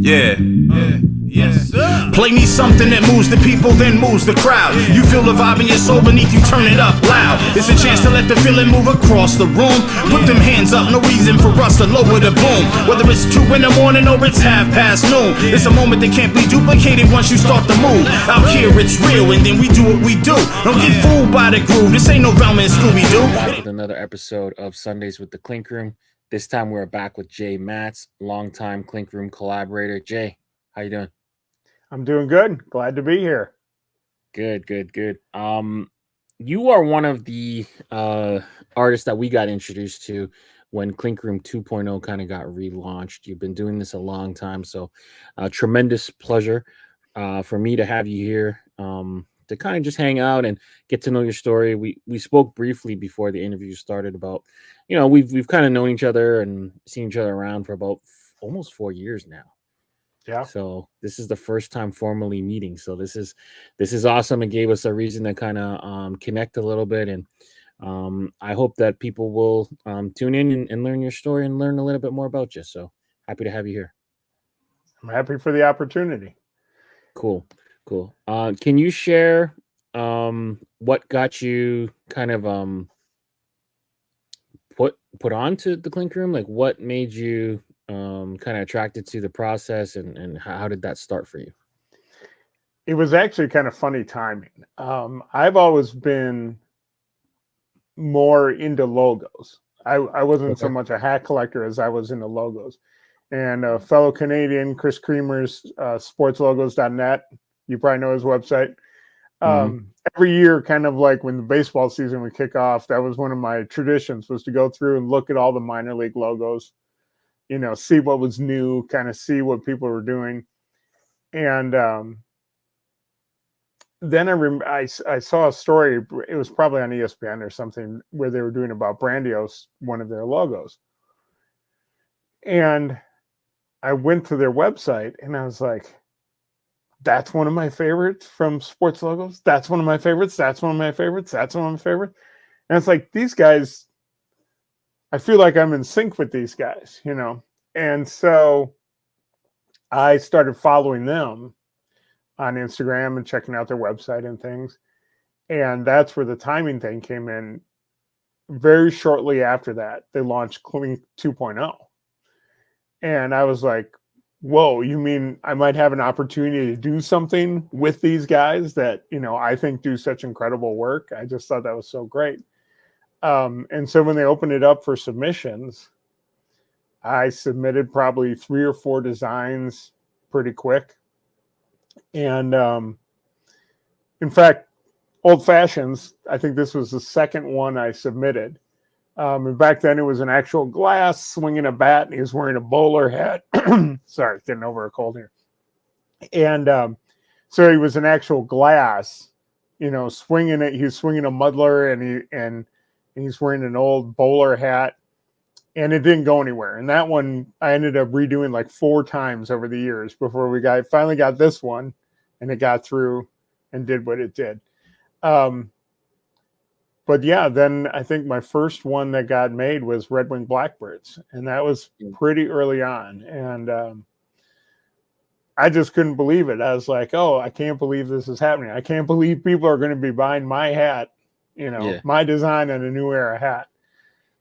Yeah. Yes, sir. Play me something that moves the people, then moves the crowd. You feel the vibe in your soul beneath you, turn it up loud. It's a chance to let the feeling move across the room. Put them hands up, no reason for us to lower the boom. Whether it's 2 in the morning or it's 12:30, it's a moment that can't be duplicated once you start to move. Out here it's real, and then we do what we do. Don't get fooled by the groove, this ain't no Velma and Scooby-Doo. Back with another episode of Sundaze with the Clink Room. This time we're back with Jay Matz, longtime Clink Room collaborator. Jay, how you doing? I'm doing good. Glad to be here. Good. You are one of the artists that we got introduced to when Clink Room 2.0 kind of got relaunched. You've been doing this a long time, so tremendous pleasure for me to have you here to kind of just hang out and get to know your story. We spoke briefly before the interview started about, you know, we've kind of known each other and seen each other around for about almost 4 years now. Yeah. So this is the first time formally meeting. So this is awesome. It gave us a reason to kind of connect a little bit, and I hope that people will tune in and learn your story and learn a little bit more about you. So happy to have you here. I'm happy for the opportunity. Cool. Can you share what got you kind of put onto the Clink Room? Like, what made you kind of attracted to the process, and how did that start for you? It was actually kind of funny timing. I've always been more into logos. I wasn't so much a hat collector as I was into logos. And a fellow Canadian, Chris Creamer's sportslogos.net, you probably know his website. Every year, kind of like when the baseball season would kick off, that was one of my traditions, was to go through and look at all the minor league logos, you know, see what was new, kind of see what people were doing. And then I saw a story, it was probably on ESPN or something, where they were doing about Brandios, one of their logos. And I went to their website and I was like, that's one of my favorites from sports logos. That's one of my favorites. That's one of my favorites. That's one of my favorites. And it's like, these guys, I feel like I'm in sync with these guys, you know? And so I started following them on Instagram and checking out their website and things. And that's where the timing thing came in. Very shortly after that, they launched Clink 2.0. And I was like, whoa, you mean I might have an opportunity to do something with these guys that, you know, I think do such incredible work. I just thought that was so great. And so when they opened it up for submissions, I submitted probably 3 or 4 designs pretty quick. And in fact, Old Fashions, I think this was the second one I submitted. And back then it was an actual glass swinging a bat, and he was wearing a bowler hat. Sorry, getting over a cold here. And so he was an actual glass, you know, swinging it. He was swinging a muddler, and he's wearing an old bowler hat, and it didn't go anywhere. And that one I ended up redoing like 4 times over the years before we finally got this one, and it got through and did what it did. But yeah, then I think my first one that got made was Red Wing Blackbirds, and that was pretty early on. And I just couldn't believe it. I was like, oh, I can't believe this is happening. I can't believe people are going to be buying my hat, you know, my design on a New Era hat.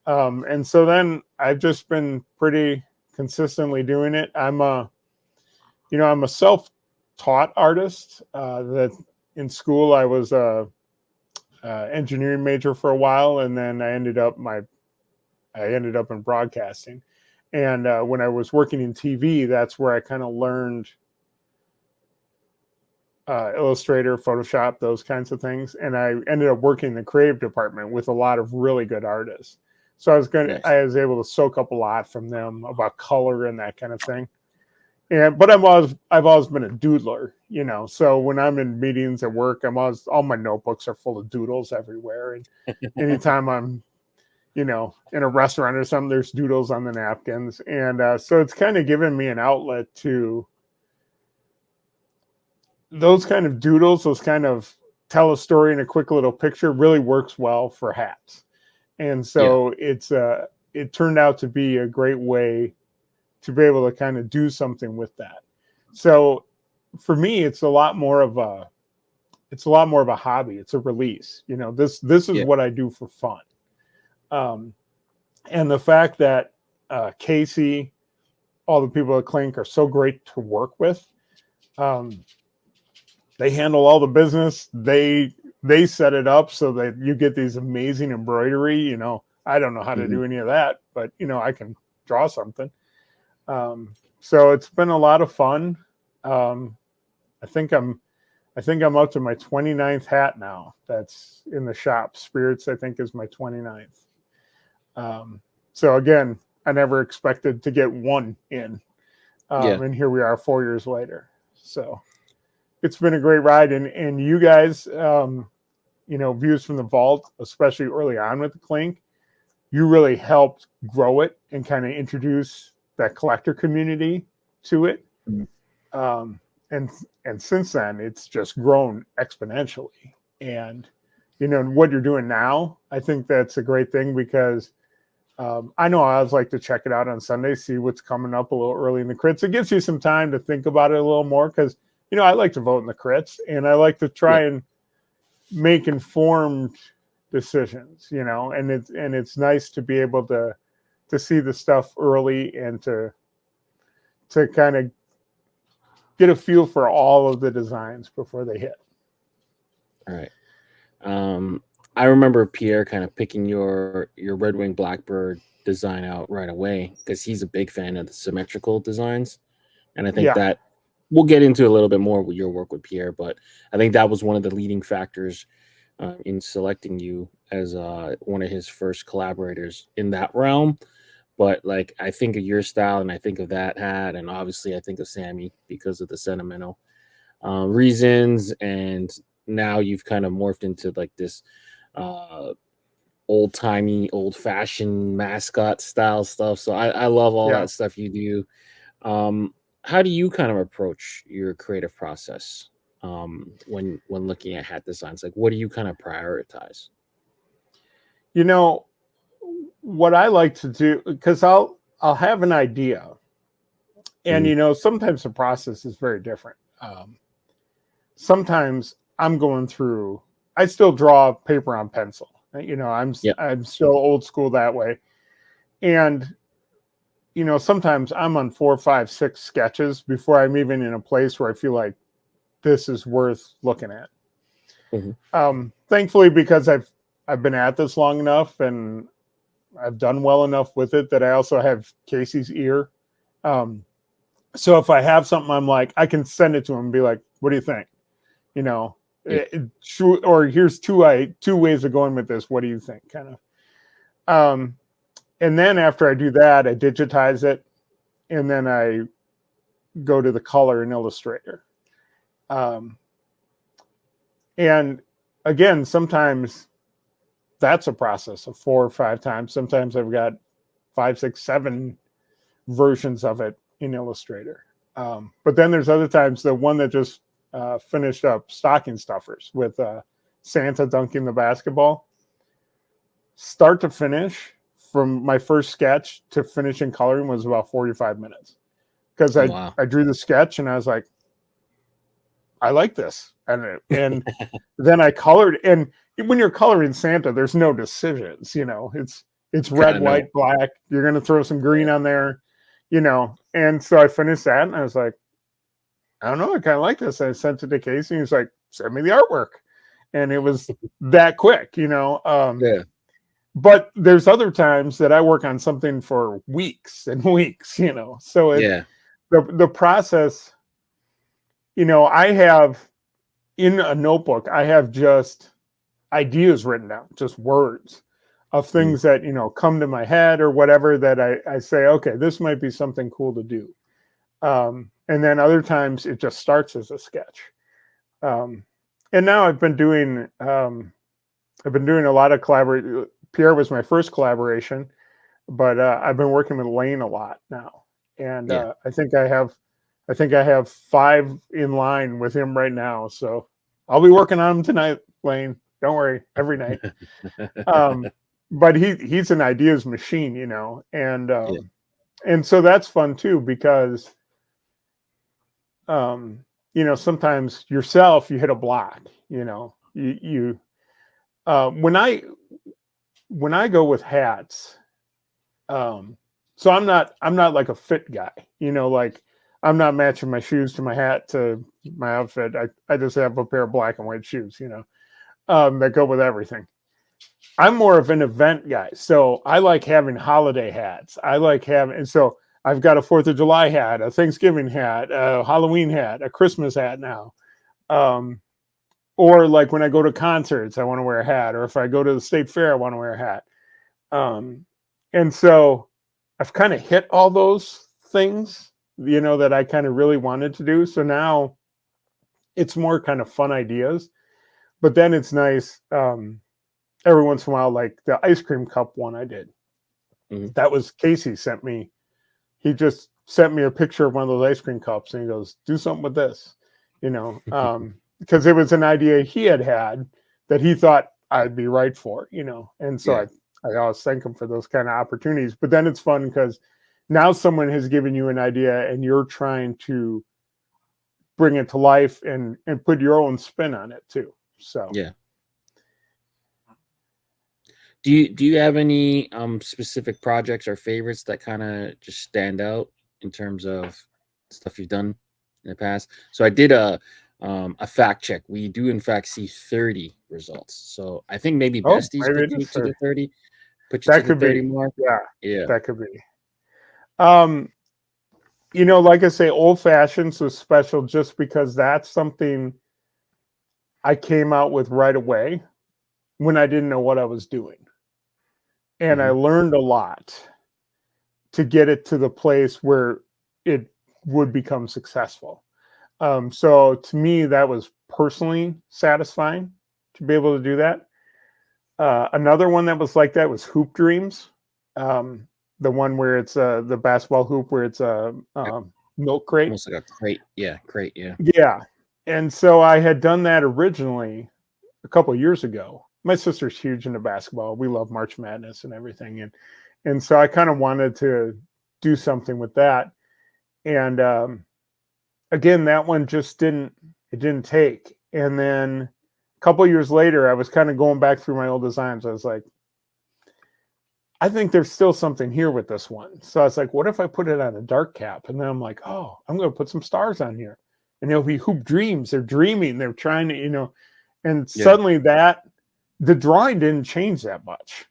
And so then I've just been pretty consistently doing it. I'm a self-taught artist. That in school I was a engineering major for a while, and then I ended up in broadcasting. And when I was working in TV, that's where I kind of learned Illustrator, Photoshop, those kinds of things. And I ended up working in the creative department with a lot of really good artists. So I was able to soak up a lot from them about color and that kind of thing. But I've always been a doodler, you know. So when I'm in meetings at work, all my notebooks are full of doodles everywhere. And anytime I'm, you know, in a restaurant or something, there's doodles on the napkins. And so it's kind of given me an outlet to those kind of doodles, those kind of tell a story in a quick little picture really works well for hats. And so it turned out to be a great way to be able to kind of do something with that. So for me, it's a lot more of a hobby. It's a release. You know, this is what I do for fun. And the fact that Casey, all the people at Clink are so great to work with. They handle all the business. They set it up so that you get these amazing embroidery. You know, I don't know how to do any of that, but you know, I can draw something. So it's been a lot of fun. I think I'm up to my 29th hat now. That's in the shop. Spirits, I think, is my 29th. So again, I never expected to get one in. And here we are 4 years later. So it's been a great ride. And you guys, you know, Views from the Vault, especially early on with the Clink, you really helped grow it and kind of introduce that collector community to it. And since then, it's just grown exponentially. And, you know, what you're doing now, I think that's a great thing because I know I always like to check it out on Sunday, see what's coming up a little early in the crits. It gives you some time to think about it a little more because, you know, I like to vote in the crits and I like to try and make informed decisions, you know, and it's nice to be able to see the stuff early and to kind of get a feel for all of the designs before they hit. All right. I remember Pierre kind of picking your Red Wing Blackbird design out right away because he's a big fan of the symmetrical designs. And I think that we'll get into a little bit more with your work with Pierre, but I think that was one of the leading factors in selecting you as one of his first collaborators in that realm. But like, I think of your style and I think of that hat. And obviously I think of Sammy because of the sentimental reasons. And now you've kind of morphed into like this old-timey, old-fashioned mascot style stuff. So I love all that stuff you do. How do you kind of approach your creative process when looking at hat designs? Like, what do you kind of prioritize? You know, what I like to do, because I'll have an idea, and you know, sometimes the process is very different. Sometimes I'm going through. I still draw paper on pencil. You know, I'm still old school that way, and you know, sometimes I'm on 4, 5, 6 sketches before I'm even in a place where I feel like this is worth looking at. Thankfully, because I've been at this long enough and I've done well enough with it that I also have Casey's ear. So if I have something, I'm like, I can send it to him and be like, what do you think? You know, or here's two ways of going with this. What do you think? Kind of. And then after I do that, I digitize it and then I go to the color in Illustrator. And again, sometimes that's a process of 4 or 5 times. Sometimes I've got 5, 6, 7 versions of it in Illustrator. But then there's other times, the one that just finished up Stocking Stuffers with Santa dunking the basketball. Start to finish, from my first sketch to finishing coloring, was about 45 minutes. Because I drew the sketch and I was like, I like this. And then I colored. And when you're coloring Santa, there's no decisions, you know, it's red, white, black. You're going to throw some green on there, you know? And so I finished that and I was like, I don't know, I kind of like this. I sent it to Casey and he's like, send me the artwork. And it was that quick, you know? But there's other times that I work on something for weeks and weeks, you know? So the process, you know, I have in a notebook, I have just ideas written down, just words of things that, you know, come to my head or whatever, that I say, okay, this might be something cool to do. And then other times it just starts as a sketch. And now I've been doing a lot of collaboration. Pierre was my first collaboration, but I've been working with Lane a lot now. And I think I have 5 in line with him right now. So I'll be working on them tonight, Lane. Don't worry, every night. But he's an ideas machine, you know, and so that's fun too, because you know, sometimes yourself, you hit a block, you know, when I go with hats, so I'm not like a fit guy, you know, like I'm not matching my shoes to my hat to my outfit. I just have a pair of black and white shoes, you know, that go with everything. I'm more of an event guy. So I like having holiday hats. I like having, and so I've got a 4th of July hat, a Thanksgiving hat, a Halloween hat, a Christmas hat now. Or like when I go to concerts, I want to wear a hat. Or if I go to the state fair, I want to wear a hat. And so I've kind of hit all those things, you know, that I kind of really wanted to do. So now it's more kind of fun ideas. But then it's nice every once in a while, like the ice cream cup one I did. That was Casey sent me. He just sent me a picture of one of those ice cream cups and he goes, do something with this, you know, because it was an idea he had that he thought I'd be right for, you know. And so I always thank him for those kind of opportunities. But then it's fun because now someone has given you an idea and you're trying to bring it to life and put your own spin on it too. So yeah. Do you have any specific projects or favorites that kind of just stand out in terms of stuff you've done in the past? So I did a fact check. We do in fact see 30 results. So I think maybe Besties put you to the 30. Put you to the 30 mark. Yeah, that could be. You know, like I say, Old Fashions was special just because that's something I came out with right away when I didn't know what I was doing. And I learned a lot to get it to the place where it would become successful. So to me, that was personally satisfying to be able to do that. Another one that was like that was Hoop Dreams. The one where it's the basketball hoop where it's a milk crate. Almost like a crate. Yeah, crate. Yeah. Yeah. And so I had done that originally a couple of years ago. My sister's huge into basketball. We love March Madness and everything. And so I kind of wanted to do something with that. And again, that one just didn't take. And then a couple of years later, I was kind of going back through my old designs. I was like, I think there's still something here with this one. So I was like, what if I put it on a dark cap? And then I'm like, oh, I'm going to put some stars on here. And it'll be Hoop Dreams. They're dreaming. They're trying to, you know, and suddenly the drawing didn't change that much,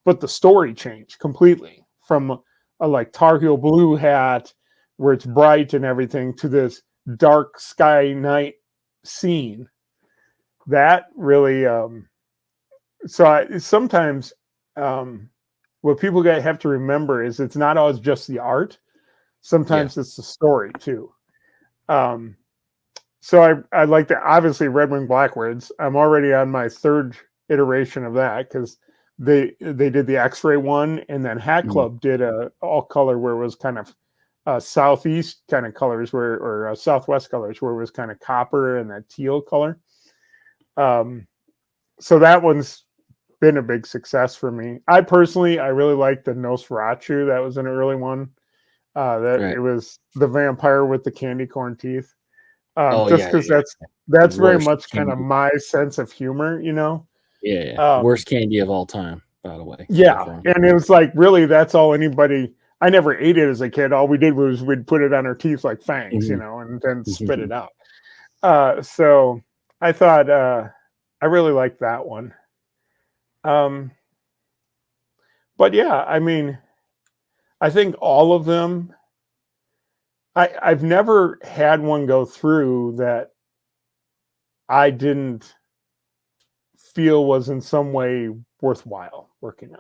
but the story changed completely from a like Tar Heel blue hat where it's bright and everything to this dark sky night scene. That really, sometimes what people have to remember is it's not always just the art. Sometimes it's the story too. So I like that. Obviously, Red Wing Blackwards. I'm already on my 3rd iteration of that because they did the X-ray one, and then Hat Club did a all color where it was kind of southeast kind of colors or southwest colors where it was kind of copper and that teal color. So that one's been a big success for me. I really like the Nosferatu. That was an early one. It was the vampire with the candy corn teeth. Just because that's very much kind of my sense of humor, you know. Worst candy of all time, by the way. And it was like, really, that's all anybody. I never ate it as a kid. All we did was we'd put it on our teeth like fangs, you know, and then spit it out. So I thought I really liked that one. But yeah, I mean, I think all of them. I've never had one go through that I didn't feel was in some way worthwhile working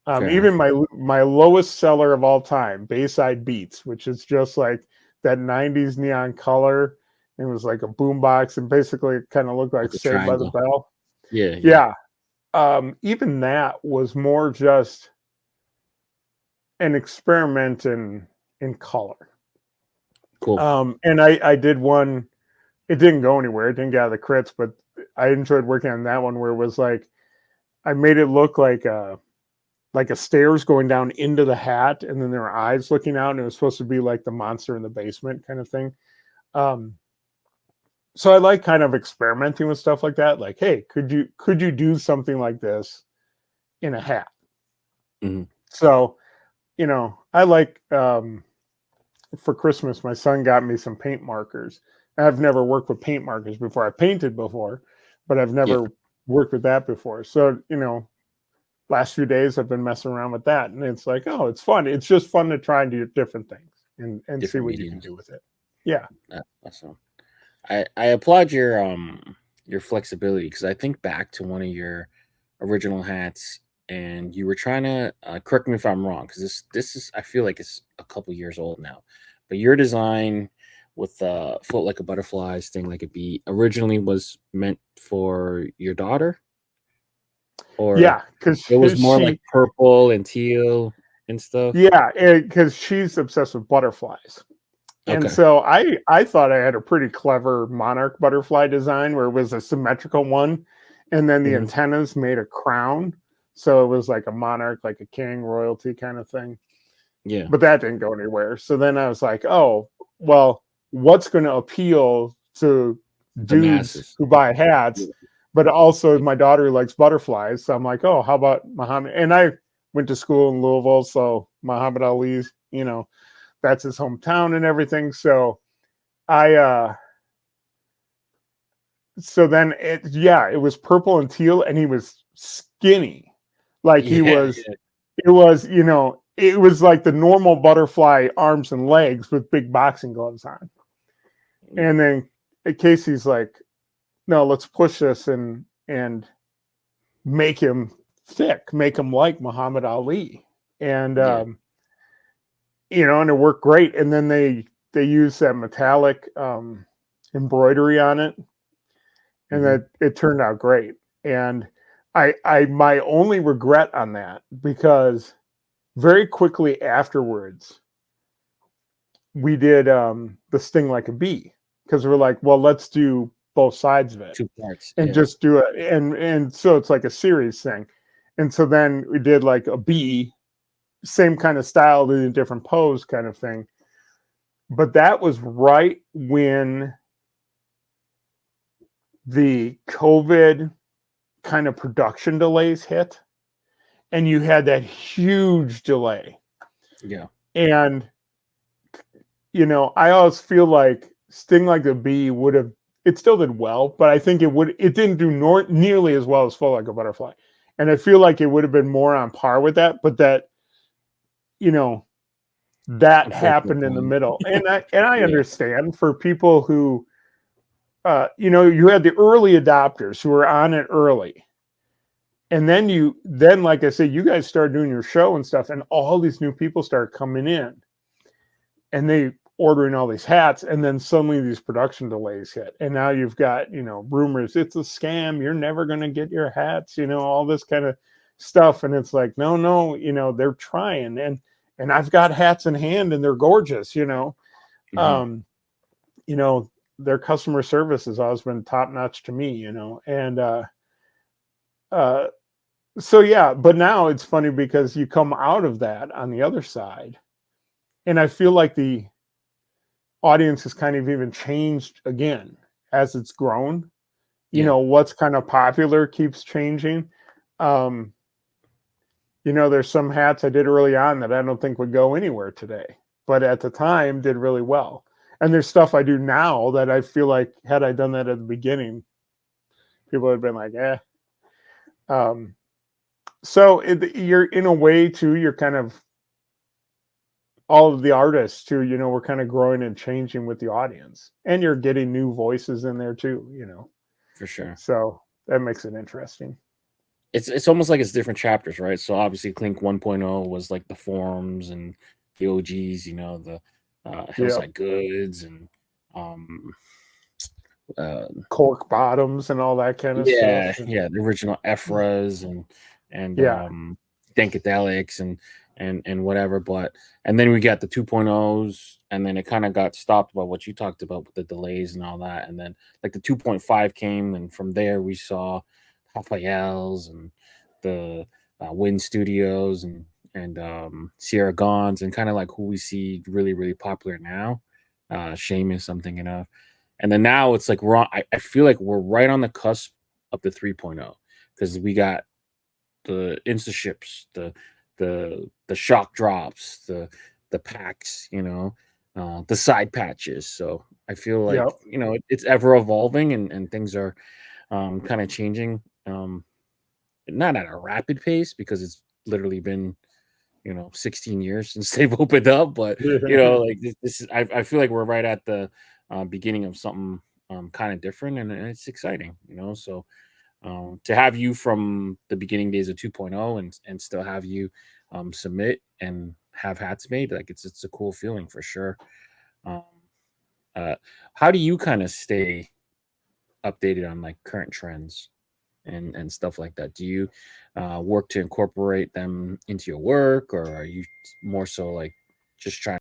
on. Even my lowest seller of all time, Bayside Beats, which is just like that 90s neon color. It was like a boombox and basically it kind of looked like Saved by the Bell. Yeah. Even that was more just an experiment in color. Cool. And I did one, it didn't go anywhere. It didn't get out of the crits, but I enjoyed working on that one where it was like, I made it look like a stairs going down into the hat and then there were eyes looking out and it was supposed to be like the monster in the basement kind of thing. So I like kind of experimenting with stuff like that. Like, hey, could you do something like this in a hat? Mm-hmm. So, I like for Christmas, my son got me some paint markers. I've never worked with paint markers before. I painted before, but I've never worked with that before. So, last few days I've been messing around with that, and it's like, oh, it's fun. It's just fun to try and do different things and Different see what mediums. you can do with it. Yeah. Awesome. I applaud your flexibility, because I think back to one of your original hats, and you were trying to correct me if I'm wrong, because this is, I feel like it's a couple years old now, but your design with float like a butterfly, sting like a bee, originally was meant for your daughter, or Yeah, because it was more like purple and teal and stuff. Yeah, because she's obsessed with butterflies. And Okay. so I thought I had a pretty clever monarch butterfly design where it was a symmetrical one, and then the antennas made a crown. So it was like a monarch, like a king, royalty kind of thing. Yeah. But that didn't go anywhere. So then I was like, oh, well, what's going to appeal to dudes masses who buy hats? But also my daughter likes butterflies. So I'm like, oh, how about Muhammad? And I went to school in Louisville. So Muhammad Ali's, that's his hometown and everything. So so then it was purple and teal, and he was skinny. Like it was like the normal butterfly arms and legs with big boxing gloves on. And then Casey's like, no, let's push this and make him thick, make him like Muhammad Ali. And and it worked great. And then they used that metallic embroidery on it, and that it turned out great. And I my only regret on that, because very quickly afterwards we did the sting like a bee, because we're like, well, let's do both sides of it, 2 parts, and just do it, and so it's like a series thing. And so then we did like a bee, same kind of style, in a different pose kind of thing. But that was right when the COVID kind of production delays hit, and you had that huge delay. Yeah. And I always feel like Sting Like a Bee would have, it still did well, but I think it didn't do nearly as well as Flow Like a Butterfly. And I feel like it would have been more on par with that, but that that happened in the middle. And I understand for people who you had the early adopters who were on it early. And then like I said, you guys started doing your show and stuff, and all these new people started coming in, and they ordering all these hats, and then suddenly these production delays hit, and now you've got rumors it's a scam, you're never going to get your hats, all this kind of stuff. And it's like, no, they're trying, and I've got hats in hand, and they're gorgeous. Their customer service has always been top notch to me, and so yeah. But now it's funny because you come out of that on the other side, and I feel like the audience has kind of even changed again as it's grown. What's kind of popular keeps changing. There's some hats I did early on that I don't think would go anywhere today, but at the time did really well. And there's stuff I do now that I feel like, had I done that at the beginning, people would have been like, eh. So you're in a way too, you're kind of, all of the artists too, we're kind of growing and changing with the audience, and you're getting new voices in there too, For sure. So that makes it interesting. It's almost like it's different chapters, right? So obviously Clink 1.0 was like the forums and the OGs, the Hillside Goods and cork bottoms and all that kind of stuff. Yeah, the original Ephras and Dankadelics and whatever. And then we got the 2.0s, and then it kind of got stopped by what you talked about with the delays and all that. And then like the 2.5 came, and from there we saw Rafael's and the Win Studios and Sierra Gons, and kind of like who we see really, really popular now. Seamus, I'm thinking of. And then now it's like I feel like we're right on the cusp of the 3.0 because we got the Instaships, the shock drops, the packs, the side patches. So I feel like Yep. it's ever evolving and things are kind of changing. Not at a rapid pace because it's literally been 16 years since they've opened up, but like this is I feel like we're right at the beginning of something kind of different, and it's exciting, so to have you from the beginning days of 2.0 and still have you submit and have hats made, like it's a cool feeling for sure. How do you kind of stay updated on like current trends and stuff like that? Do you work to incorporate them into your work, or are you more so like just trying